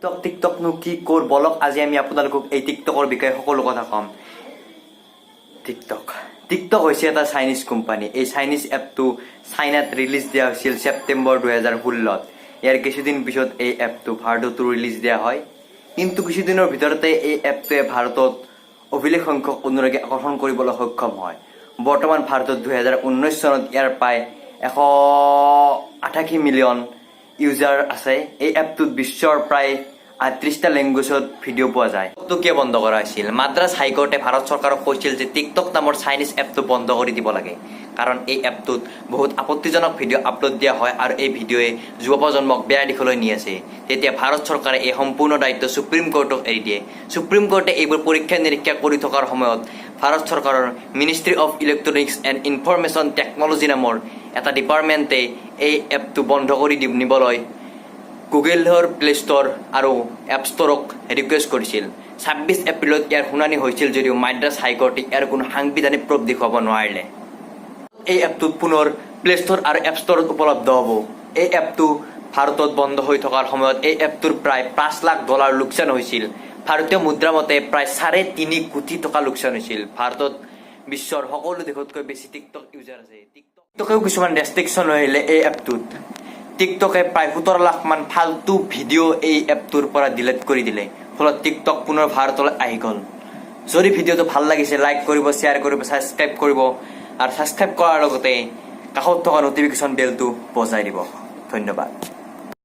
টিকটকনো কি কৰ বলক আজি আমি আপোনালোকক এই টিকটকৰ বিষয়ে সকলো কথা কম। টিকটক হৈছে এটা চাইনিজ কোম্পানী। এই চাইনিজ এপটো চাইনাত ৰিলিজ দিয়া হৈছিল ছেপ্টেম্বৰ 2016। ইয়াৰ কিছুদিন পিছত এই এপটো ভাৰততো ৰিলিজ দিয়া হয়, কিন্তু কিছুদিনৰ ভিতৰতে এই এপটোৱে ভাৰতত অভিলেখ সংখ্যক অনুৰাগী আকৰ্ষণ কৰিবলৈ সক্ষম হয়। বৰ্তমান ভাৰতত 2019 চনত ইয়াৰ প্ৰায় 188 মিলিয়ন ইউজাৰ আছে। এই এপটোত বিশ্বৰ প্ৰায় 38টা লেংগুৱেজত ভিডিঅ' পোৱা যায়। টিকটকটো কিয় বন্ধ কৰা হৈছিল? মাদ্ৰাছ হাইকোৰ্টে ভাৰত চৰকাৰক কৈছিল যে টিকটক নামৰ চাইনিজ এপটো বন্ধ কৰি দিব লাগে, কাৰণ এই এপটোত বহুত আপত্তিজনক ভিডিঅ' আপলোড দিয়া হয় আৰু এই ভিডিঅ'য়ে যুৱ প্ৰজন্মক বেয়া দিশলৈ নি আছে। তেতিয়া ভাৰত চৰকাৰে এই সম্পূৰ্ণ দায়িত্ব সুপ্ৰিম কোৰ্টক এৰি দিয়ে। সুপ্ৰিম কোৰ্টে এইবোৰ পৰীক্ষা নিৰীক্ষা কৰি থকাৰ সময়ত ভাৰত চৰকাৰৰ ministry of electronics and information technology নামৰ এটা ডিপাৰ্টমেণ্টে এই এপটো বন্ধ কৰি নিবলৈ গুগলৰ প্লে ষ্ট'ৰ আৰু এপ ষ্ট'ৰক ৰিকুৱেষ্ট কৰিছিল। 26 এপ্ৰিলত ইয়াৰ শুনানি হৈছিল যদিও মাদ্ৰাছ হাইকোৰ্টে ইয়াৰ কোনো সাংবিধানিক প্ৰুফ দেখুৱাব নোৱাৰিলে। এই এপটোত পুনৰ প্লে ষ্ট'ৰ আৰু এপ ষ্ট'ৰত উপলব্ধ হ'ব। এই এপটো ভাৰতত বন্ধ হৈ থকাৰ সময়ত এই এপটোৰ প্ৰায় $5 লাখ লোকচান হৈছিল। ভাৰতীয় মুদ্ৰা মতে প্ৰায় 3.5 কোটি টকা লোকচান হৈছিল। ভাৰতত বিশ্বৰ সকলো দেশতকৈ বেছি টিকটক ইউজাৰ আছে। টিকটকেও কিছুমান ৰেষ্ট্ৰিকশ্যন আহিলে এই এপটোত। টিকটকে প্ৰায় 17 লাখ মান ফাল্টু ভিডিঅ' এই এপটোৰ পৰা ডিলিট কৰি দিলে, ফলত টিকটক পুনৰ ভাৰতলৈ আহি গ'ল। যদি ভিডিঅ'টো ভাল লাগিছে লাইক কৰিব, শ্বেয়াৰ কৰিব, ছাবস্ক্ৰাইব কৰিব আৰু ছাবস্ক্ৰাইব কৰাৰ লগতে কাষত থকা নটিফিকেশ্যন বেলটো বজাই দিব। ধন্যবাদ।